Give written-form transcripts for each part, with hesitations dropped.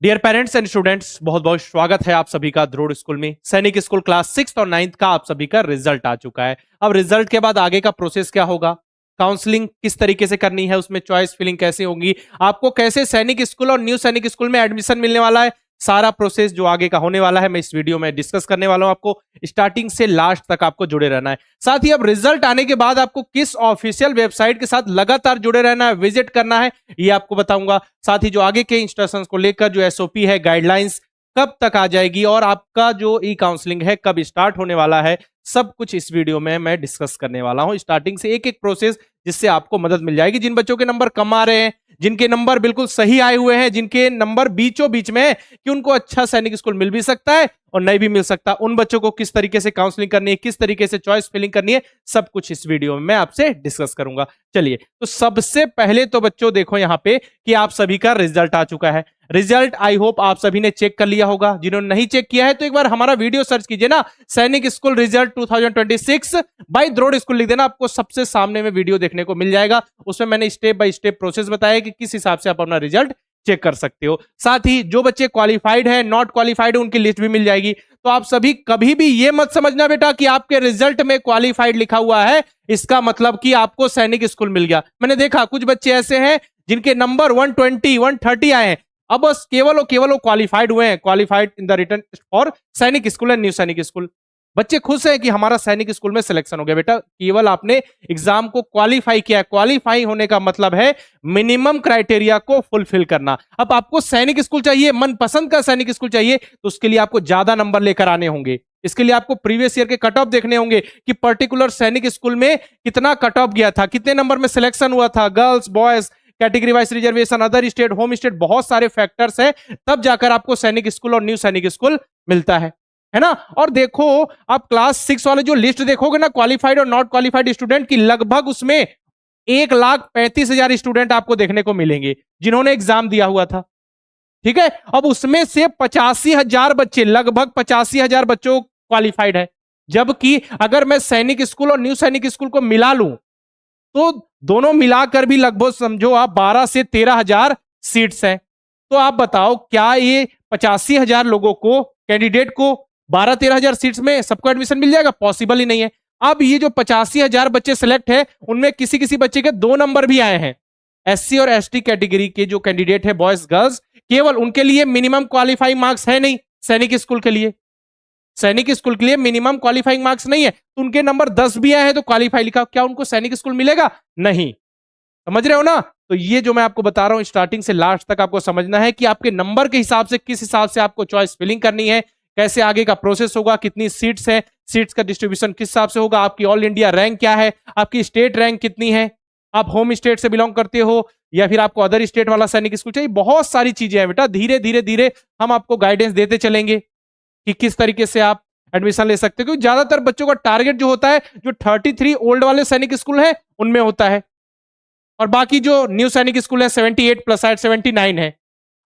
Dear parents and students, बहुत बहुत स्वागत है आप सभी का ध्रुव स्कूल में। सैनिक स्कूल क्लास 6 और 9 का आप सभी का रिजल्ट आ चुका है। अब रिजल्ट के बाद आगे का प्रोसेस क्या होगा, काउंसलिंग किस तरीके से करनी है, उसमें चॉइस फिलिंग कैसे होगी, आपको कैसे सैनिक स्कूल और न्यू सैनिक स्कूल में एडमिशन मिलने वाला है, सारा प्रोसेस जो आगे का होने वाला है मैं इस वीडियो में डिस्कस करने वाला हूं। आपको स्टार्टिंग से लास्ट तक आपको जुड़े रहना है। साथ ही अब रिजल्ट आने के बाद आपको किस ऑफिशियल वेबसाइट के साथ लगातार जुड़े रहना है, विजिट करना है, ये आपको बताऊंगा। साथ ही जो आगे के इंस्ट्रक्शंस को लेकर जो एसओपी है, गाइडलाइंस कब तक आ जाएगी और आपका जो ई काउंसलिंग है कब स्टार्ट होने वाला है, सब कुछ इस वीडियो में मैं डिस्कस करने वाला हूं। स्टार्टिंग से एक एक प्रोसेस जिससे आपको मदद मिल जाएगी। जिन बच्चों के नंबर कम आ रहे हैं, जिनके नंबर बिल्कुल सही आए हुए हैं, जिनके नंबर बीचों बीच में है कि उनको अच्छा सैनिक स्कूल मिल भी सकता है और नहीं भी मिल सकता, उन बच्चों को किस तरीके से काउंसलिंग करनी है, किस तरीके से चॉइस फिलिंग करनी है, सब कुछ इस वीडियो में मैं आपसे डिस्कस करूंगा। चलिए, तो सबसे पहले तो बच्चों देखो यहाँ पे कि आप सभी का रिजल्ट आ चुका है। रिजल्ट आई होप आप सभी ने चेक कर लिया होगा। जिन्होंने नहीं चेक किया है तो एक बार हमारा वीडियो सर्च कीजिए ना, सैनिक स्कूल रिजल्ट 2026 बाय ध्रुव स्कूल लिख देना, आपको सबसे सामने में वीडियो देखने को मिल जाएगा। उसमें मैंने स्टेप बाय स्टेप प्रोसेस बताया कि किस हिसाब से आप अपना रिजल्ट चेक कर सकते हो। साथ ही जो बच्चे क्वालिफाइड है, नॉट क्वालिफाइड है, उनकी लिस्ट भी मिल जाएगी। तो आप सभी कभी भी ये मत समझना बेटा कि आपके रिजल्ट में क्वालिफाइड लिखा हुआ है इसका मतलब कि आपको सैनिक स्कूल मिल गया। मैंने देखा कुछ बच्चे ऐसे हैं जिनके नंबर 120 130 आए हैं, अब बस केवल वो क्वालिफाइड हुए हैं, qualified in the return for सैनिक स्कूल एंड न्यू सैनिक स्कूल। बच्चे खुश हैं कि हमारा सैनिक स्कूल में सिलेक्शन हो गया। बेटा केवल आपने एग्जाम को क्वालिफाई किया है। क्वालिफाई होने का मतलब है मिनिमम क्राइटेरिया को फुलफिल करना। अब आपको सैनिक स्कूल चाहिए, मनपसंद का सैनिक स्कूल चाहिए, तो उसके लिए आपको ज्यादा नंबर लेकर आने होंगे। इसके लिए आपको प्रीवियस ईयर के कट ऑफ देखने होंगे कि पर्टिकुलर सैनिक स्कूल में कितना कट ऑफ गया था, कितने नंबर में सिलेक्शन हुआ था, girls boys, category wise reservation, other state, home state, बहुत सारे फैक्टर्स हैं, तब जाकर आपको सैनिक स्कूल और न्यू सैनिक स्कूल मिलता है ना। और देखो आप क्लास 6 वाले जो लिस्ट देखोगे ना, क्वालिफाइड और नॉट क्वालिफाइड स्टूडेंट की, लगभग उसमें 1,35,000 स्टूडेंट आपको देखने को मिलेंगे जिन्होंने एग्जाम दिया हुआ था। ठीक है, अब उसमें से 85,000 बच्चे, लगभग 85,000 बच्चों क्वालिफाइड है। जबकि अगर मैं सैनिक स्कूल और न्यू सैनिक स्कूल को मिला लूं तो दोनों मिलाकर भी लगभग समझो आप 12 से 13,000 सीट्स हैं। तो आप बताओ क्या ये 85,000 लोगों को, कैंडिडेट को 12-13,000 सीट्स में सबको एडमिशन मिल जाएगा? पॉसिबल ही नहीं है। अब ये जो 85,000 बच्चे सिलेक्ट है उनमें किसी किसी बच्चे के 2 नंबर भी आए हैं। एससी और एसटी कैटेगरी के जो कैंडिडेट है, बॉयज गर्ल्स, केवल उनके लिए मिनिमम क्वालिफाइंग मार्क्स है नहीं। सैनिक स्कूल के लिए, सैनिक स्कूल के लिए मिनिमम क्वालिफाइंग मार्क्स नहीं है, तो उनके नंबर 10 भी आए हैं तो क्वालिफाई लिखा, क्या उनको सैनिक स्कूल मिलेगा? नहीं। समझ रहे हो ना? तो ये जो मैं आपको बता रहा हूं स्टार्टिंग से लास्ट तक आपको समझना है कि आपके नंबर के हिसाब से किस हिसाब से आपको चॉइस फिलिंग करनी है, कैसे आगे का प्रोसेस होगा, कितनी सीट्स है, सीट्स का डिस्ट्रीब्यूशन किस हिसाब से होगा, आपकी ऑल इंडिया रैंक क्या है, आपकी स्टेट रैंक कितनी है, आप होम स्टेट से बिलोंग करते हो या फिर आपको अदर स्टेट वाला सैनिक स्कूल चाहिए। बहुत सारी चीजें हैं बेटा, धीरे धीरे धीरे हम आपको गाइडेंस देते चलेंगे कि किस तरीके से आप एडमिशन ले सकते हो। क्योंकि ज्यादातर बच्चों का टारगेट जो होता है, जो 33 ओल्ड वाले सैनिक स्कूल है उनमें होता है, और बाकी जो न्यू सैनिक स्कूल है 78+8 79 है।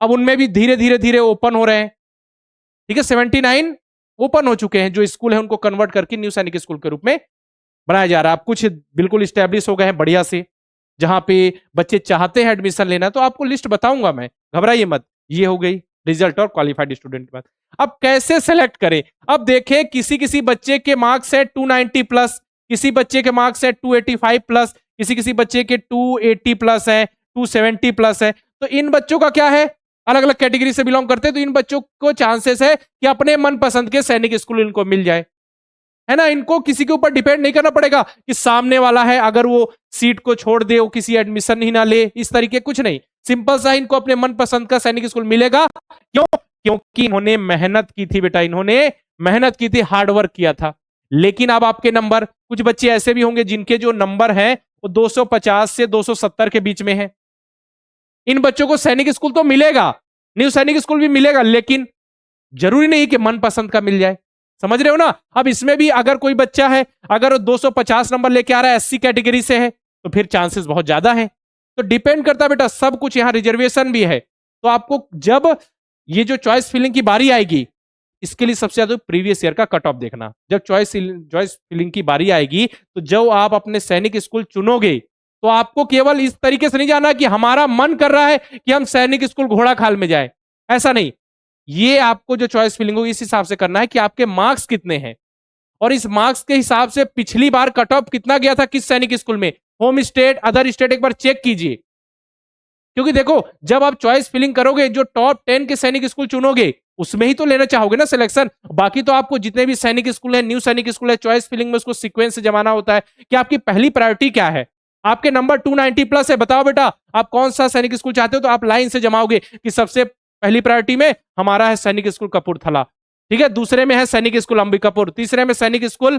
अब उनमें भी धीरे धीरे धीरे ओपन हो रहे हैं। ठीक है, 79 ओपन हो चुके हैं जो स्कूल है, उनको कन्वर्ट करके न्यू सैनिक स्कूल के रूप में बनाया जा रहा है। अब कुछ बिल्कुल स्टैब्लिश हो गए हैं बढ़िया से, जहां पे बच्चे चाहते हैं एडमिशन लेना, तो आपको लिस्ट बताऊंगा मैं, घबराइए मत। ये हो गई रिजल्ट और क्वालिफाइड स्टूडेंट की बात। अब कैसे सेलेक्ट करें? अब देखें, किसी किसी बच्चे के मार्क्स है 290 प्लस, किसी बच्चे के मार्क्स है 285 प्लस, किसी किसी बच्चे के 280 प्लस है, 270 प्लस है। तो इन बच्चों का क्या है, अलग अलग कैटेगरी से बिलोंग करते हैं, तो इन बच्चों को चांसेस है कि अपने मनपसंद के सैनिक स्कूल इनको मिल जाए, है ना। इनको किसी के ऊपर डिपेंड नहीं करना पड़ेगा कि सामने वाला है अगर वो सीट को छोड़ दे, वो किसी एडमिशन ही ना ले, इस तरीके कुछ नहीं। सिंपल सा इनको अपने मनपसंद का सैनिक स्कूल मिलेगा। क्यों? क्योंकि इन्होंने मेहनत की थी बेटा, इन्होंने मेहनत की थी, हार्डवर्क किया था। लेकिन अब आपके नंबर, कुछ बच्चे ऐसे भी होंगे जिनके जो नंबर हैं वो 250 से 270 के बीच में है। इन बच्चों को सैनिक स्कूल तो मिलेगा, न्यू सैनिक स्कूल भी मिलेगा, लेकिन जरूरी नहीं कि मनपसंद का मिल जाए। समझ रहे हो ना? अब इसमें भी अगर कोई बच्चा है, अगर 250 नंबर लेके आ रहा है, एससी कैटेगरी से है, तो फिर चांसेस बहुत ज्यादा है। तो डिपेंड करता है बेटा, सब कुछ, यहां रिजर्वेशन भी है। तो आपको जब ये जो चॉइस फिलिंग की बारी आएगी, इसके लिए सबसे ज्यादा प्रीवियस ईयर का कट ऑफ देखना। जब चॉइस फिलिंग की बारी आएगी, तो जब आप अपने सैनिक स्कूल चुनोगे, तो आपको केवल इस तरीके से नहीं जाना कि हमारा मन कर रहा है कि हम सैनिक स्कूल घोड़ा खाल में जाए। ऐसा नहीं, ये आपको जो चॉइस फिलिंग होगी इस हिसाब से करना है कि आपके मार्क्स कितने हैं, और इस मार्क्स के हिसाब से पिछली बार कट ऑफ कितना गया था किस सैनिक स्कूल में, होम स्टेट अदर स्टेट, एक बार चेक कीजिए। क्योंकि देखो, जब आप चॉइस फिलिंग करोगे, जो टॉप 10 के सैनिक स्कूल चुनोगे उसमें ही तो लेना चाहोगे ना सिलेक्शन। बाकी तो आपको जितने भी सैनिक स्कूल है, न्यू सैनिक स्कूल है, चॉइस फिलिंग में उसको सीक्वेंस से जमाना होता है कि आपकी पहली प्रायोरिटी क्या है। आपके नंबर 290 प्लस है, बताओ बेटा आप कौन सा सैनिक स्कूल चाहते हो, तो आप लाइन से जमाओगे कि सबसे पहली प्रायोरिटी में हमारा है सैनिक स्कूल कपूरथला, ठीक है, दूसरे में है सैनिक स्कूल अंबिकापुर, तीसरे में सैनिक स्कूल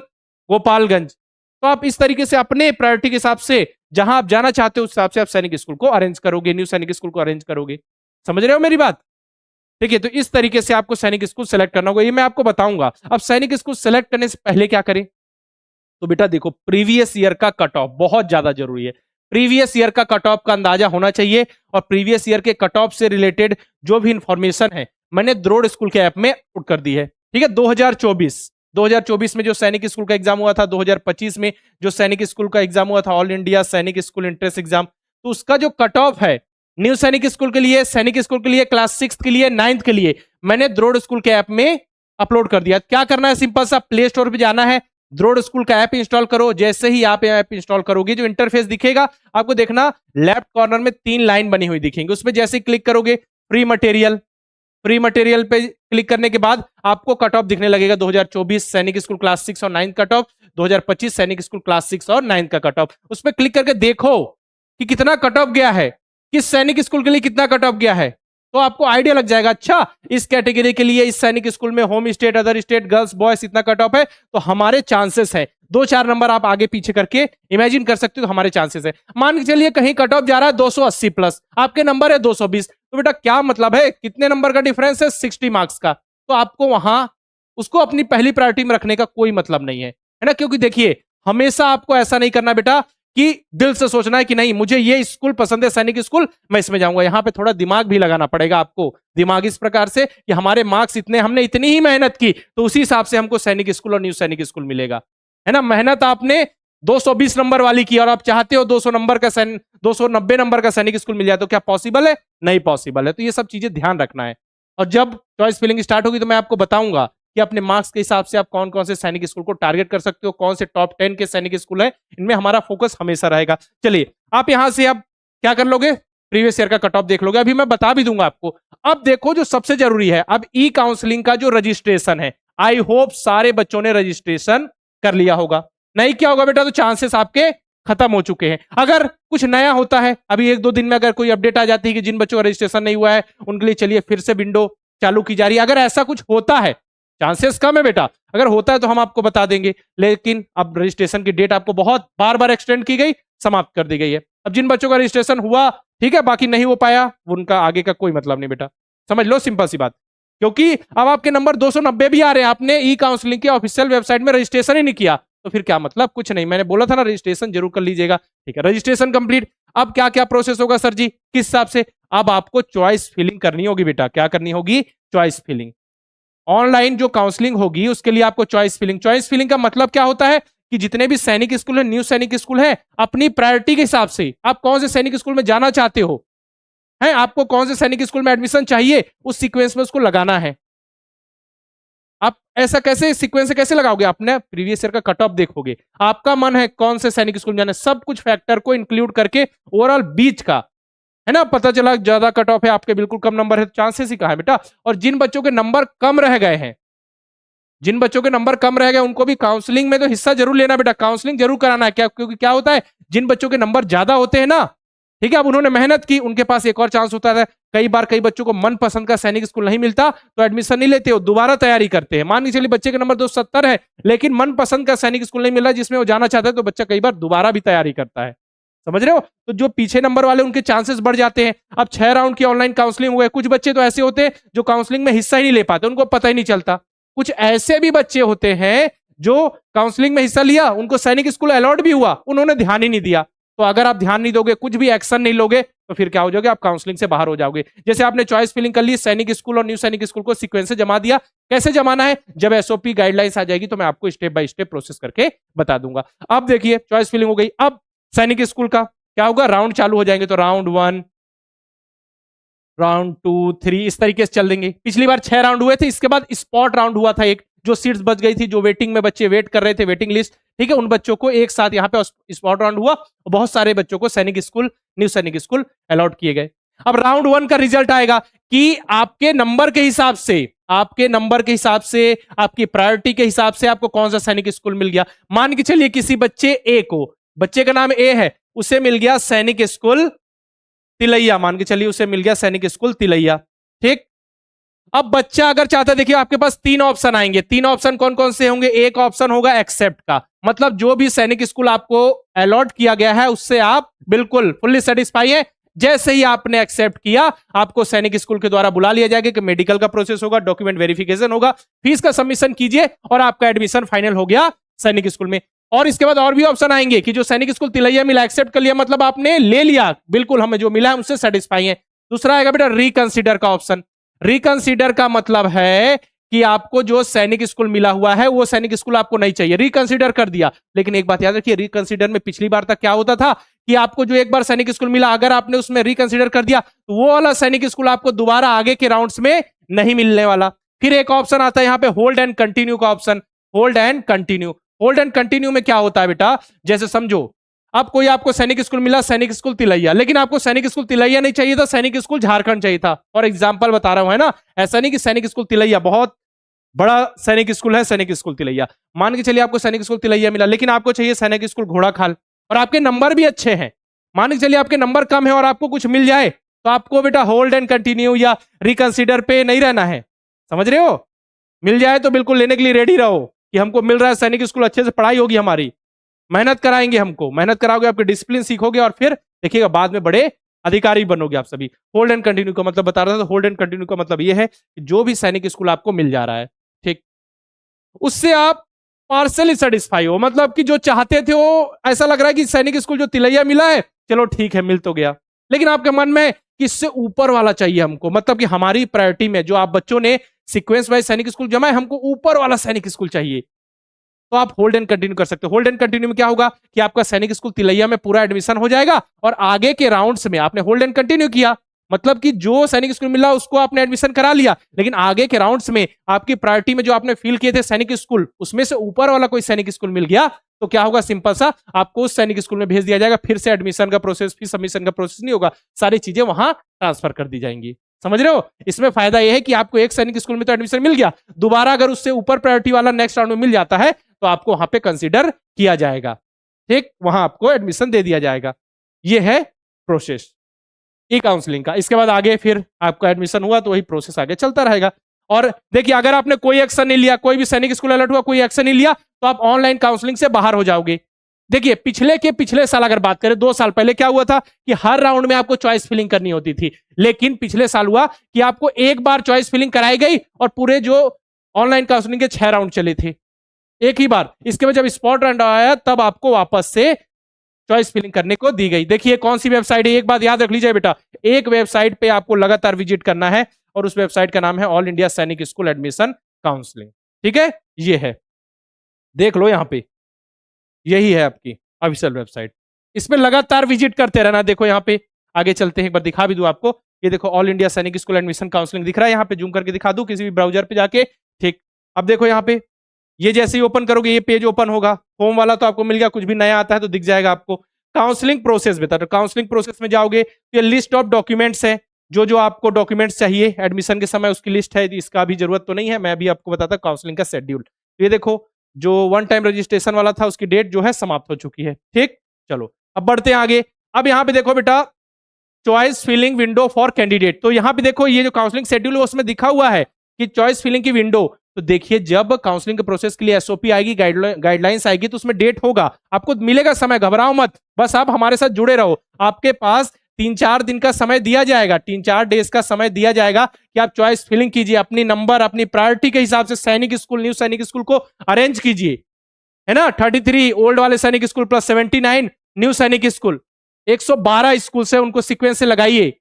गोपालगंज। तो आप इस तरीके से अपने प्रायोरिटी के हिसाब से जहां आप जाना चाहते हो उस हिसाब से आप सैनिक स्कूल को अरेंज करोगे, न्यू सैनिक स्कूल को अरेंज करोगे। समझ रहे हो मेरी बात? ठीक है, तो इस तरीके से आपको सैनिक स्कूल सेलेक्ट करना होगा, ये मैं आपको बताऊंगा। अब सैनिक स्कूल सेलेक्ट करने से पहले क्या करें, तो बेटा देखो, प्रीवियस ईयर का कट ऑफ बहुत ज्यादा जरूरी है। प्रीवियस ईयर का कट ऑफ का अंदाजा होना चाहिए, और प्रीवियस ईयर के कट ऑफ से रिलेटेड जो भी इंफॉर्मेशन है मैंने द्रोड़ स्कूल के ऐप में पुट कर दी है। ठीक है, 2024 में जो सैनिक स्कूल का एग्जाम हुआ था, 2025 में जो सैनिक स्कूल का एग्जाम हुआ था, ऑल इंडिया सैनिक स्कूल एंट्रेंस एग्जाम, तो उसका जो कट ऑफ है न्यू सैनिक स्कूल के लिए, सैनिक स्कूल के लिए, क्लास 6 के लिए, 9th के लिए, मैंने द्रोड़ स्कूल के ऐप में अपलोड कर दिया। क्या करना है, सिंपल सा प्ले स्टोर पे जाना है, द्रोड़ स्कूल का ऐप इंस्टॉल करो। जैसे ही आप ऐप इंस्टॉल करोगे, जो इंटरफेस दिखेगा आपको, देखना लेफ्ट कॉर्नर में 3 लाइन बनी हुई दिखेंगी, उसमें जैसे क्लिक करोगे फ्री मटेरियल, फ्री मटेरियल पे क्लिक करने के बाद आपको कट ऑफ दिखने लगेगा, 2024 सैनिक स्कूल क्लास 6 और 9 कट ऑफ, 2025 सैनिक स्कूल क्लास 6 और 9 का कट ऑफ। उस पर क्लिक करके देखो कि कितना कट ऑफ गया है, किस सैनिक स्कूल के लिए कितना कट ऑफ गया है, तो आपको आइडिया लग जाएगा। अच्छा, इस कैटेगरी के लिए इस सैनिक स्कूल में home state other state girls boys इतना कट ऑफ है, तो हमारे चांसेस है 2-4 नंबर आप आगे पीछे करके इमेजिन कर सकते हो, तो हमारे चांसेस है। मान के चलिए कहीं कट ऑफ जा रहा है 280 प्लस, आपके नंबर है 220, तो बेटा क्या मतलब है, कितने नंबर का डिफरेंस है, 60 मार्क्स का। तो आपको वहां उसको अपनी पहली प्रायोरिटी में रखने का कोई मतलब नहीं है ना। क्योंकि देखिए, हमेशा आपको ऐसा नहीं करना बेटा कि दिल से सोचना है कि नहीं मुझे ये स्कूल पसंद है सैनिक स्कूल, मैं इसमें जाऊंगा। यहाँ पे थोड़ा दिमाग भी लगाना पड़ेगा आपको, दिमाग इस प्रकार से कि हमारे मार्क्स इतने, हमने इतनी ही मेहनत की, तो उसी हिसाब से हमको सैनिक स्कूल और न्यू सैनिक स्कूल मिलेगा, है ना। मेहनत आपने 220 नंबर वाली की और आप चाहते हो 200 नंबर का 290 नंबर का सैनिक स्कूल मिल जाए, तो क्या पॉसिबल है? नहीं पॉसिबल है। तो ये सब चीजें ध्यान रखना है, और जब चॉइस फिलिंग स्टार्ट होगी तो मैं आपको बताऊंगा कि अपने मार्क्स के हिसाब से आप कौन कौन से सैनिक स्कूल को टारगेट कर सकते हो, कौन से टॉप 10 के सैनिक स्कूल है, इनमें हमारा फोकस हमेशा रहेगा। चलिए, आप यहां से अब क्या कर लोगे, प्रीवियस ईयर का कट ऑफ देख लोगे, अभी मैं बता भी दूंगा आपको। अब देखो जो सबसे जरूरी है, अब ई काउंसलिंग का जो रजिस्ट्रेशन है, आई होप सारे बच्चों ने रजिस्ट्रेशन कर लिया होगा। नहीं क्या होगा बेटा, तो चांसेस आपके खत्म हो चुके हैं। अगर कुछ नया होता है, अभी 1-2 दिन में अगर कोई अपडेट आ जाती है कि जिन बच्चों का रजिस्ट्रेशन नहीं हुआ है उनके लिए चलिए फिर से विंडो चालू की जा रही है, अगर ऐसा कुछ होता है, चांसेस कम है बेटा, अगर होता है तो हम आपको बता देंगे, लेकिन अब रजिस्ट्रेशन की डेट आपको बहुत बार बार एक्सटेंड की गई, समाप्त कर दी गई है। अब जिन बच्चों का रजिस्ट्रेशन हुआ ठीक है, बाकी नहीं हो पाया, उनका आगे का कोई मतलब नहीं बेटा, समझ लो, सिंपल सी बात। क्योंकि अब आपके नंबर 290 भी आ रहे हैं, आपने ई काउंसलिंग के ऑफिशियल वेबसाइट में रजिस्ट्रेशन ही नहीं किया, तो फिर क्या मतलब, कुछ नहीं। मैंने बोला था ना रजिस्ट्रेशन जरूर कर लीजिएगा, ठीक है। रजिस्ट्रेशन कंप्लीट, अब क्या क्या प्रोसेस होगा सर जी, किस हिसाब से, अब आपको चॉइस फिलिंग करनी होगी बेटा। क्या करनी होगी? Choice filling. ऑनलाइन जो काउंसलिंग होगी उसके लिए आपको चॉइस फिलिंग, चॉइस फिलिंग का मतलब क्या होता है कि जितने भी सैनिक स्कूल है, न्यू सैनिक स्कूल है, अपनी प्रायोरिटी के हिसाब से आप कौन से सैनिक स्कूल में जाना चाहते हो, है आपको कौन से सैनिक स्कूल में एडमिशन चाहिए, उस सीक्वेंस में उसको लगाना है। आप ऐसा कैसे सीक्वेंस से कैसे लगाओगे, आपने प्रीवियस ईयर का कट ऑफ देखोगे, आपका मन है कौन से सैनिक स्कूल में जाना है, सब कुछ फैक्टर को इंक्लूड करके ओवरऑल बीच का, है ना, पता चला ज्यादा कट ऑफ है आपके, बिल्कुल कम नंबर है, चांसेस ही कहा है बेटा। और जिन बच्चों के नंबर कम रह गए हैं, जिन बच्चों के नंबर कम रह गए उनको भी काउंसलिंग में तो हिस्सा जरूर लेना बेटा, काउंसलिंग जरूर कराना है। क्या, क्योंकि क्या होता है, जिन बच्चों के नंबर ज्यादा होते हैं ना, ठीक है, अब उन्होंने मेहनत की, उनके पास एक और चांस होता है। कई बार कई बच्चों को मनपसंद का सैनिक स्कूल नहीं मिलता तो एडमिशन नहीं लेते हो, दोबारा तैयारी करते हैं। मान के चलिए बच्चे के नंबर 270 है, लेकिन मनपसंद का सैनिक स्कूल नहीं मिला जिसमें वो जाना चाहता है, तो बच्चा कई बार दोबारा भी तैयारी करता है, समझ रहे हो। तो जो पीछे नंबर वाले उनके चांसेस बढ़ जाते हैं। अब 6 राउंड की ऑनलाइन काउंसलिंग हुए, कुछ बच्चे तो ऐसे होते हैं जो काउंसलिंग में हिस्सा ही नहीं ले पाते, उनको पता ही नहीं चलता। कुछ ऐसे भी बच्चे होते हैं जो काउंसलिंग में हिस्सा लिया, उनको सैनिक स्कूल अलॉट भी हुआ, उन्होंने ध्यान ही नहीं दिया। तो अगर आप ध्यान नहीं दोगे, कुछ भी एक्शन नहीं लोगे, तो फिर क्या हो जाओगे, आप काउंसलिंग से बाहर हो जाओगे। जैसे आपने चॉइस फिलिंग कर ली, सैनिक स्कूल और न्यू सैनिक स्कूल को सीक्वेंस से जमा दिया, कैसे जमाना है, जब एसओपी गाइडलाइंस आ जाएगी तो मैं आपको स्टेप बाय स्टेप प्रोसेस करके बता दूंगा। अब देखिए चॉइस फिलिंग हो गई, अब सैनिक स्कूल का क्या होगा, राउंड चालू हो जाएंगे। तो राउंड 1, राउंड 2 3 इस तरीके से चल देंगे। पिछली बार 6 राउंड हुए थे, इसके बाद स्पॉट राउंड हुआ था एक, जो सीट्स बच गई थी, जो वेटिंग में बच्चे वेट कर रहे थे, वेटिंग लिस्ट, ठीक है, उन बच्चों को एक साथ यहाँ पे स्पॉट राउंड हुआ और बहुत सारे बच्चों को सैनिक स्कूल, न्यू सैनिक स्कूल अलॉट किए गए। अब राउंड 1 का रिजल्ट आएगा कि आपके नंबर के हिसाब से, आपके नंबर के हिसाब से, आपकी प्रायोरिटी के हिसाब से आपको कौन सा सैनिक स्कूल मिल गया। मान के चलिए किसी बच्चे ए को, बच्चे का नाम ए है, उसे मिल गया सैनिक स्कूल तिलैया, मान के चलिए उसे मिल गया सैनिक स्कूल तिलैया, ठीक। अब बच्चा अगर चाहता है, देखिए आपके पास 3 ऑप्शन आएंगे, 3 ऑप्शन कौन कौन से होंगे। एक ऑप्शन होगा एक्सेप्ट का, मतलब जो भी सैनिक स्कूल आपको अलॉट किया गया है उससे आप बिल्कुल फुल्ली सेटिस्फाई है। जैसे ही आपने एक्सेप्ट किया, आपको सैनिक स्कूल के द्वारा बुला लिया जाएगा कि मेडिकल का प्रोसेस होगा, डॉक्यूमेंट वेरिफिकेशन होगा, फीस का सबमिशन कीजिए और आपका एडमिशन फाइनल हो गया सैनिक स्कूल में। और इसके बाद और भी ऑप्शन आएंगे कि जो सैनिक स्कूल तिलैया मिला, एक्सेप्ट कर लिया, मतलब आपने ले लिया, बिल्कुल हमें जो मिला है उससे सेटिस्फाई है। दूसरा आएगा बेटा रिकंसीडर का ऑप्शन। रिकंसीडर का मतलब है कि आपको जो सैनिक स्कूल मिला हुआ है वो सैनिक स्कूल आपको नहीं चाहिए, रिकंसीडर कर दिया। लेकिन एक बात याद रखिए, रिकंसीडर में पिछली बार तक क्या होता था कि आपको जो एक बार सैनिक स्कूल मिला, अगर आपने उसमें रिकंसीडर कर दिया तो वो वाला सैनिक स्कूल आपको दोबारा आगे के राउंड्स में नहीं मिलने वाला। फिर एक ऑप्शन आता है यहाँ पे होल्ड एंड कंटिन्यू का option. Hold and continue, hold and continue में क्या होता है बेटा, जैसे समझो अब कोई आपको सैनिक स्कूल मिला, सैनिक स्कूल तिलैया, लेकिन आपको सैनिक स्कूल तिलैया नहीं चाहिए था, सैनिक स्कूल झारखंड चाहिए था। और एग्जांपल बता रहा हूं, है ना, ऐसा नहीं कि सैनिक स्कूल तिलैया बहुत बड़ा सैनिक स्कूल है, सैनिक स्कूल तिलैया, मान के चलिए आपको सैनिक स्कूल तिलैया मिला, लेकिन आपको चाहिए सैनिक स्कूल घोड़ाखाल और आपके नंबर भी अच्छे हैं। मान के चलिए आपके नंबर कम है और आपको कुछ मिल जाए, तो आपको बेटा होल्ड एंड कंटिन्यू या रिकंसिडर पे नहीं रहना है, समझ रहे हो। मिल जाए तो बिल्कुल लेने के लिए रेडी रहो कि हमको मिल रहा है सैनिक स्कूल, अच्छे से पढ़ाई होगी, हमारी मेहनत कराएंगे, हमको मेहनत कराओगे, आपके डिसिप्लिन सीखोगे और फिर देखिएगा बाद में बड़े अधिकारी बनोगे आप सभी। होल्ड एंड कंटिन्यू का मतलब बता रहा था, होल्ड एंड कंटिन्यू का मतलब ये है कि जो भी सैनिक स्कूल आपको मिल जा रहा है, ठीक, उससे आप पार्सली सेटिस्फाई हो, मतलब कि जो चाहते थे वो ऐसा लग रहा है कि सैनिक स्कूल जो तिलैया मिला है, चलो ठीक है मिल तो गया, लेकिन आपके मन में इससे ऊपर वाला चाहिए हमको, मतलब कि हमारी प्रायोरिटी में जो आप बच्चों ने सीक्वेंस वाइज सैनिक स्कूल जमा है, हमको ऊपर वाला सैनिक स्कूल चाहिए, तो आप होल्ड एंड कंटिन्यू कर सकते हो। होल्ड एंड कंटिन्यू में क्या होगा कि आपका सैनिक स्कूल तिलैया में पूरा एडमिशन हो जाएगा और आगे के राउंड्स में आपने होल्ड एंड कंटिन्यू किया, मतलब कि जो सैनिक स्कूल मिला उसको आपने एडमिशन करा लिया, लेकिन आगे के राउंड्स में आपकी प्रायोरिटी में जो आपने फील किए थे सैनिक स्कूल, उसमें से ऊपर वाला कोई सैनिक स्कूल मिल गया, तो क्या होगा, सिंपल सा आपको उस सैनिक स्कूल में भेज दिया जाएगा, फिर से एडमिशन का प्रोसेस, फिर सबमिशन का प्रोसेस नहीं होगा, सारी चीजें वहां ट्रांसफर कर दी जाएंगी। समझ रहे हो। इसमें फायदा यह है कि आपको एक सैनिक स्कूल में तो एडमिशन मिल गया, दोबारा अगर उससे ऊपर प्रायोरिटी वाला नेक्स्ट राउंड में मिल जाता है तो आपको वहां पे कंसीडर किया जाएगा, ठीक, वहां आपको एडमिशन दे दिया जाएगा। यह है प्रोसेस ई काउंसलिंग का। इसके बाद आगे फिर आपका एडमिशन हुआ तो वही प्रोसेस आगे चलता रहेगा। और देखिए अगर आपने कोई एक्शन नहीं लिया, कोई भी सैनिक स्कूल अलर्ट हुआ, कोई एक्शन नहीं लिया, तो आप ऑनलाइन काउंसलिंग से बाहर हो जाओगे। देखिए पिछले साल अगर बात करें, 2 साल पहले क्या हुआ था कि हर राउंड में आपको चॉइस फिलिंग करनी होती थी, लेकिन पिछले साल हुआ कि आपको एक बार चॉइस फिलिंग कराई गई और पूरे जो ऑनलाइन काउंसलिंग के 6 राउंड चले थे एक ही बार। इसके बाद जब स्पॉट राउंड आया तब आपको वापस से चॉइस फिलिंग करने को दी गई। देखिए कौन सी वेबसाइट है, एक बात याद रख लीजिए बेटा, एक वेबसाइट पे आपको लगातार विजिट करना है और उस वेबसाइट का नाम है ऑल इंडिया सैनिक स्कूल एडमिशन काउंसलिंग, ठीक है, ये है, देख लो यहां पे, यही है आपकी ऑफिशियल वेबसाइट, इसमें लगातार विजिट करते रहना। देखो यहाँ पे आगे चलते हैं, एक बार दिखा भी दूं आपको, ये देखो ऑल इंडिया सैनिक स्कूल एडमिशन काउंसलिंग दिख रहा है, यहाँ पे जूम करके दिखा दूं किसी भी ब्राउजर पे जाके, ठीक। अब देखो यहाँ पे, ये जैसे ही ओपन करोगे ये पेज ओपन होगा, होम वाला तो आपको मिल गया, कुछ भी नया आता है तो दिख जाएगा आपको। काउंसलिंग प्रोसेस बता, तो काउंसलिंग प्रोसेस में जाओगे तो ये लिस्ट ऑफ डॉक्यूमेंट्स है, जो आपको डॉक्यूमेंट्स चाहिए एडमिशन के समय उसकी लिस्ट है, इसका भी जरूरत तो नहीं है, मैं अभी आपको बताता काउंसलिंग का शेड्यूल। तो ये देखो जो 1 टाइम रजिस्ट्रेशन वाला था उसकी डेट जो है समाप्त हो चुकी है, ठीक। चलो अब बढ़ते हैं आगे। अब यहाँ पे देखो बेटा choice filling window for candidate, तो यहाँ पे देखो ये जो काउंसलिंग शेड्यूल है उसमें दिखा हुआ है कि चॉइस फिलिंग की विंडो, तो देखिए जब काउंसलिंग के प्रोसेस के लिए एसओपी आएगी, गाइडलाइंस आएगी, तो उसमें डेट होगा, आपको मिलेगा समय, घबराओ मत, बस आप हमारे साथ जुड़े रहो। आपके पास 3-4 दिन का समय दिया जाएगा, 3-4 डेज का समय दिया जाएगा कि आप चॉइस फिलिंग कीजिए, अपनी नंबर अपनी प्रायोरिटी के हिसाब से सैनिक स्कूल न्यू सैनिक स्कूल को अरेंज कीजिए, है ना। 33 ओल्ड वाले सैनिक स्कूल प्लस 79 न्यू सैनिक स्कूल, 112 स्कूल से उनको सीक्वेंस से लगाइए।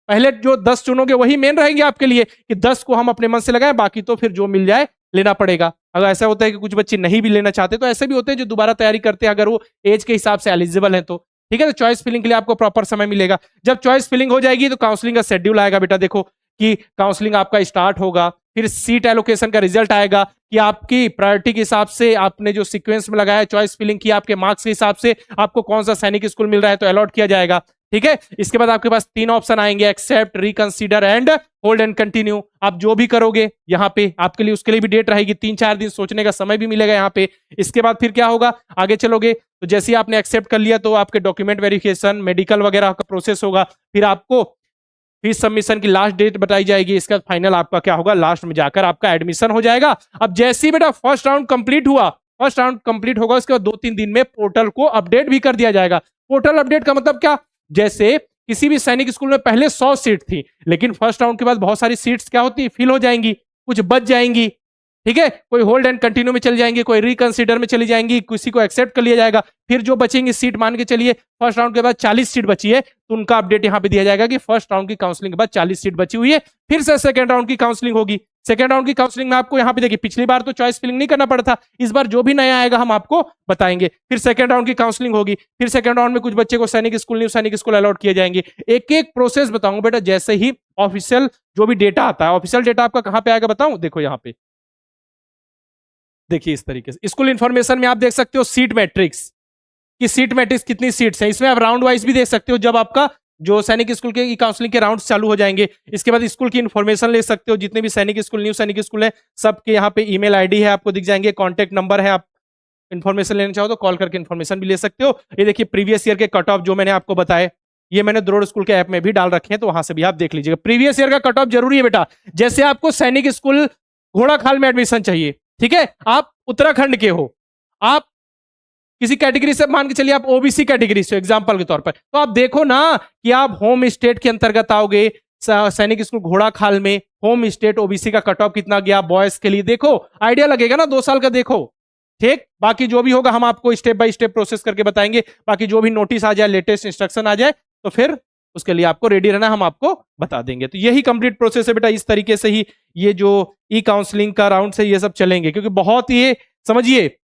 पहले जो 10 चुनोगे वही मेन रहेंगे आपके लिए कि 10 को हम अपने मन से लगाएं, बाकी तो फिर जो मिल जाए लेना पड़ेगा। अगर ऐसा होता है कि कुछ बच्चे नहीं भी लेना चाहते, तो ऐसे भी होते हैं जो दोबारा तैयारी करते हैं, अगर वो एज के हिसाब से एलिजिबल हैं तो ठीक है, तो चॉइस फिलिंग के लिए आपको प्रॉपर समय मिलेगा। जब चॉइस फिलिंग हो जाएगी तो काउंसलिंग का शेड्यूल आएगा बेटा, देखो कि काउंसलिंग आपका स्टार्ट होगा, फिर सीट एलोकेशन का रिजल्ट आएगा कि आपकी प्रायोरिटी के हिसाब से आपने जो सीक्वेंस में लगाया, चॉइस फिलिंग की, आपके मार्क्स के हिसाब से आपको कौन सा सैनिक स्कूल मिल रहा है तो अलॉट किया जाएगा। ठीक है, इसके बाद आपके पास 3 ऑप्शन आएंगे, accept, reconsider and hold and continue. आप जो भी करोगे यहाँ पे आपके लिए, उसके लिए भी डेट रहेगी, 3-4 दिन सोचने का समय भी मिलेगा यहाँ पे। इसके बाद फिर क्या होगा, आगे चलोगे तो जैसे ही आपने एक्सेप्ट कर लिया तो आपके डॉक्यूमेंट वेरिफिकेशन, मेडिकल वगैरह का प्रोसेस होगा, फिर आपको फीस सबमिशन की लास्ट डेट बताई जाएगी। इसका फाइनल आपका क्या होगा, लास्ट में जाकर आपका एडमिशन हो जाएगा। अब जैसे ही बेटा फर्स्ट राउंड कंप्लीट हुआ, फर्स्ट राउंड कंप्लीट होगा, उसके बाद 2-3 दिन में पोर्टल को अपडेट भी कर दिया जाएगा। पोर्टल अपडेट का मतलब क्या, जैसे किसी भी सैनिक स्कूल में पहले 100 सीट थी, लेकिन फर्स्ट राउंड के बाद बहुत सारी सीट्स क्या होती है, फिल हो जाएंगी, कुछ बच जाएंगी। ठीक है, कोई होल्ड एंड कंटिन्यू में चली जाएंगी, कोई रिकंसीडर में चली जाएंगी, किसी को एक्सेप्ट कर लिया जाएगा। फिर जो बचेंगी सीट, मान के चलिए फर्स्ट राउंड के बाद 40 सीट बची है, तो उनका अपडेट यहां पे दिया जाएगा कि फर्स्ट राउंड की काउंसलिंग के बाद 40 सीट बची हुई है, फिर से सेकंड राउंड की काउंसलिंग होगी। सेकंड राउंड की काउंसलिंग में आपको यहाँ पे देखिए, पिछली बार तो चॉइस फिलिंग नहीं करना पड़ा था, इस बार जो भी नया आएगा हम आपको बताएंगे। फिर सेकंड राउंड की काउंसलिंग होगी, फिर सेकंड राउंड में कुछ बच्चे को सैनिक स्कूल, न्यू सैनिक स्कूल अलॉट किए जाएंगे। एक एक प्रोसेस बताऊंगा बेटा, जैसे ही ऑफिशियल जो भी डेटा आता है। ऑफिशियल डेटा आपका कहां पे आएगा बताऊं, देखो यहाँ पे देखिए, इस तरीके से स्कूल इंफॉर्मेशन में आप देख सकते हो सीट मैट्रिक्स, कि सीट मैट्रिक्स कितनी सीट्स हैं। इसमें आप राउंड वाइज भी देख सकते हो, जब आपका जो सैनिक स्कूल के काउंसलिंग के राउंड चालू हो जाएंगे। इसके बाद स्कूल की इन्फॉर्मेशन ले सकते हो, जितने भी सैनिक स्कूल, न्यू सैनिक स्कूल है, सबके यहाँ पे ईमेल आईडी है, आपको दिख जाएंगे, कॉन्टैक्ट नंबर है, आप इन्फॉर्मेशन लेना चाहो तो कॉल करके इन्फॉर्मेशन भी ले सकते हो। ये देखिए प्रीवियस ईयर के कट ऑफ जो मैंने आपको बताए, ये मैंने द्रोड़ स्कूल के ऐप में भी डाल रखे हैं, तो वहां से भी आप देख लीजिएगा। प्रीवियस ईयर का कट ऑफ जरूरी है बेटा। जैसे आपको सैनिक स्कूल घोड़ाखाल में एडमिशन चाहिए, ठीक है, आप उत्तराखंड के हो, आप किसी कैटेगरी से, मान के चलिए आप ओबीसी कैटेगरी से एग्जांपल के तौर पर, तो आप देखो ना कि आप होम स्टेट के अंतर्गत आओगे। सैनिक स्कूल घोड़ाखाल में होम स्टेट ओबीसी का कट ऑफ कितना गया बॉयज के लिए, देखो आइडिया लगेगा ना, 2 साल का देखो। ठीक, बाकी जो भी होगा हम आपको स्टेप बाय स्टेप प्रोसेस करके बताएंगे। बाकी जो भी नोटिस आ जाए, लेटेस्ट इंस्ट्रक्शन आ जाए, तो फिर उसके लिए आपको रेडी रहना, हम आपको बता देंगे। तो यही कंप्लीट प्रोसेस है बेटा। इस तरीके से ही ये जो ई काउंसलिंग का राउंड से ये सब चलेंगे, क्योंकि बहुत ये समझिए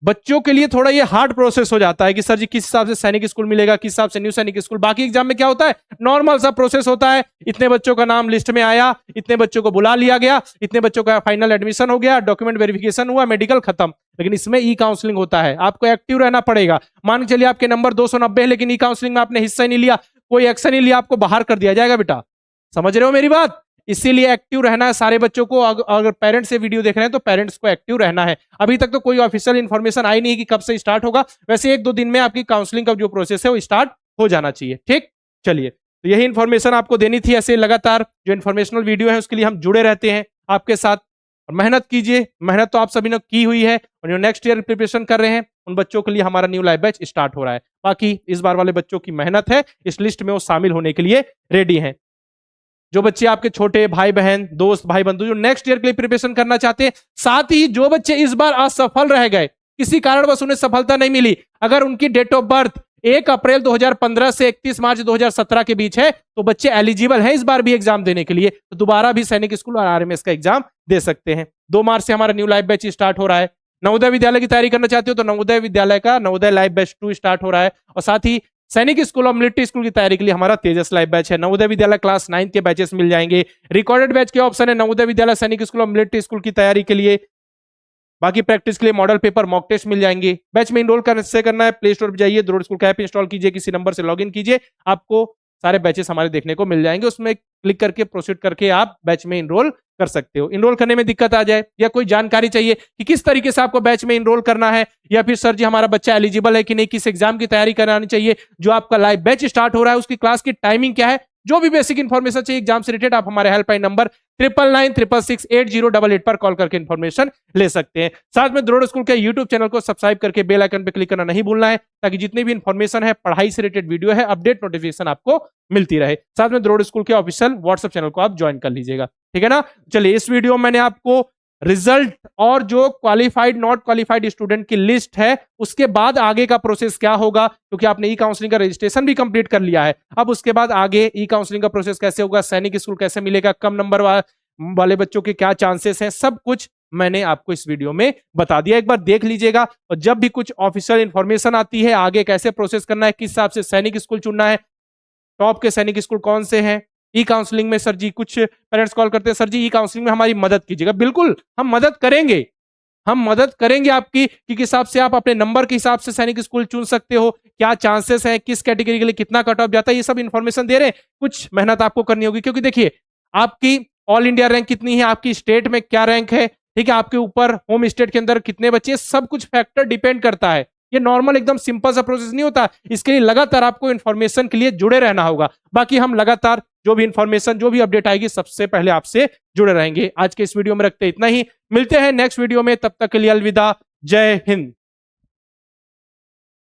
बच्चों के लिए थोड़ा ये हार्ड प्रोसेस हो जाता है कि सर जी किस हिसाब से सैनिक स्कूल मिलेगा, किस हिसाब से न्यू सैनिक स्कूल। बाकी एग्जाम में क्या होता है, नॉर्मल सा प्रोसेस होता है, इतने बच्चों का नाम लिस्ट में आया, इतने बच्चों को बुला लिया गया, इतने बच्चों का फाइनल एडमिशन हो गया, डॉक्यूमेंट वेरिफिकेशन हुआ, मेडिकल खत्म। लेकिन इसमें ई काउंसलिंग होता है, आपको एक्टिव रहना पड़ेगा। मान के चलिए आपके नंबर 290 है, लेकिन ई काउंसलिंग में आपने हिस्सा ही नहीं लिया, कोई एक्शन नहीं लिया, आपको बाहर कर दिया जाएगा बेटा। समझ रहे हो मेरी बात? इसीलिए एक्टिव रहना है सारे बच्चों को। अगर पेरेंट्स से वीडियो देख रहे हैं तो पेरेंट्स को एक्टिव रहना है। अभी तक तो कोई ऑफिशियल इन्फॉर्मेशन आई नहीं कि कब से स्टार्ट होगा, वैसे 1-2 दिन में आपकी काउंसलिंग का जो प्रोसेस है वो स्टार्ट हो जाना चाहिए। ठीक, चलिए, तो यही इन्फॉर्मेशन आपको देनी थी। ऐसे लगातार जो इन्फॉर्मेशनल वीडियो है उसके लिए हम जुड़े रहते हैं आपके साथ। मेहनत कीजिए, मेहनत तो आप सभी ने की हुई है, और जो नेक्स्ट ईयर प्रिपरेशन कर रहे हैं उन बच्चों के लिए हमारा न्यू लाइव बैच स्टार्ट हो रहा है। बाकी इस बार वाले बच्चों की मेहनत है, इस लिस्ट में वो शामिल होने के लिए रेडी हैं। जो बच्चे आपके छोटे भाई बहन, दोस्त, भाई बंधु जो नेक्स्ट ईयर के लिए प्रिपरेशन करना चाहते हैं, साथ ही जो बच्चे इस बार असफल रह गए, किसी कारणवश उन्हें सफलता नहीं मिली, अगर उनकी डेट ऑफ बर्थ 1 अप्रैल 2015 से 31 मार्च 2017 के बीच है, तो बच्चे एलिजिबल हैं इस बार भी एग्जाम देने के लिए। तो दोबारा भी सैनिक स्कूल और आरएमएस का एग्जाम दे सकते हैं। 2 मार्च से हमारा न्यू लाइव बैच स्टार्ट हो रहा है। नवोदय विद्यालय की तैयारी करना चाहते हो तो नवोदय विद्यालय का नवोदय लाइव बैच 2 स्टार्ट हो रहा है। और साथ ही सैनिक स्कूल और मिलिट्री स्कूल की तैयारी के लिए हमारा तेजस लाइव बैच है। नवोदय विद्यालय क्लास 9 के बैचेस मिल जाएंगे। रिकॉर्डेड बैच के ऑप्शन है नवोदय विद्यालय, सैनिक स्कूल और मिलिट्री स्कूल की तैयारी के लिए। बाकी प्रैक्टिस के लिए मॉडल पेपर, मॉक टेस्ट मिल जाएंगे। बैच में इनरोल करना है, प्ले स्टोर पर जाइए, द्रोड़ स्कूल का ऐप इंस्टॉल कीजिए, किसी नंबर से लॉगिन कीजिए, आपको सारे बैचेस हमारे देखने को मिल जाएंगे। उसमें क्लिक करके प्रोसीड करके आप बैच में इनरोल कर सकते हो। इनरोल करने में दिक्कत आ जाए या कोई जानकारी चाहिए कि किस तरीके से आपको बैच में इनरोल करना है, या फिर सर जी हमारा बच्चा एलिजिबल है कि नहीं, किस एग्जाम की तैयारी करानी चाहिए, जो आपका लाइव बैच स्टार्ट हो रहा है उसकी क्लास की टाइमिंग क्या है, जो भी बेसिक इन्फॉर्मेशन चाहिए एग्जाम से रिलेटेड, आप हमारे हेल्पलाइन नंबर 9996680888 पर कॉल करके इन्फॉर्मेशन ले सकते हैं। साथ में द्रोड़ स्कूल के यूट्यूब चैनल को सब्सक्राइब करके बेल आइकन पर क्लिक करना नहीं भूलना है, ताकि जितनी भी इन्फॉर्मेशन है, पढ़ाई से रिलेटेड वीडियो है, अपडेट नोटिफिकेशन आपको मिलती रहे। साथ में द्रोड़ स्कूल के ऑफिशियल व्हाट्सएप चैनल को आप ज्वाइन कर लीजिएगा, ठीक है ना। चलिए, इस वीडियो में मैंने आपको रिजल्ट और जो क्वालिफाइड नॉट क्वालिफाइड स्टूडेंट की लिस्ट है, उसके बाद आगे का प्रोसेस क्या होगा, क्योंकि आपने ई काउंसलिंग का रजिस्ट्रेशन भी कंप्लीट कर लिया है। अब उसके बाद आगे ई काउंसलिंग का प्रोसेस कैसे होगा, सैनिक स्कूल कैसे मिलेगा, कम नंबर वाले बच्चों के क्या चांसेस हैं, सब कुछ मैंने आपको इस वीडियो में बता दिया, एक बार देख लीजिएगा। और जब भी कुछ ऑफिशियल इंफॉर्मेशन आती है आगे कैसे प्रोसेस करना है, किस हिसाब से सैनिक स्कूल चुनना है, टॉप के सैनिक स्कूल कौन से हैं, ई काउंसलिंग में सर जी कुछ पेरेंट्स कॉल करते हैं सर जी ई काउंसलिंग में हमारी मदद कीजिएगा, बिल्कुल हम मदद करेंगे, हम मदद करेंगे आपकी कि किस हिसाब से आप अपने नंबर के हिसाब से सैनिक स्कूल चुन सकते हो, क्या चांसेस है, किस कैटेगरी के लिए कितना कट ऑफ जाता है, ये सब इंफॉर्मेशन दे रहे हैं। कुछ मेहनत आपको करनी होगी क्योंकि देखिए आपकी ऑल इंडिया रैंक कितनी है, आपकी स्टेट में क्या रैंक है, ठीक है, आपके ऊपर होम स्टेट के अंदर कितने बच्चे, सब कुछ फैक्टर डिपेंड करता है। ये नॉर्मल एकदम सिंपल सा प्रोसेस नहीं होता, इसके लिए लगातार आपको इन्फॉर्मेशन के लिए जुड़े रहना होगा। बाकी हम लगातार जो भी इंफॉर्मेशन जो भी अपडेट आएगी सबसे पहले आपसे जुड़े रहेंगे। आज के इस वीडियो में रखते इतना ही, मिलते हैं नेक्स्ट वीडियो में, तब तक के लिए अलविदा, जय हिंद।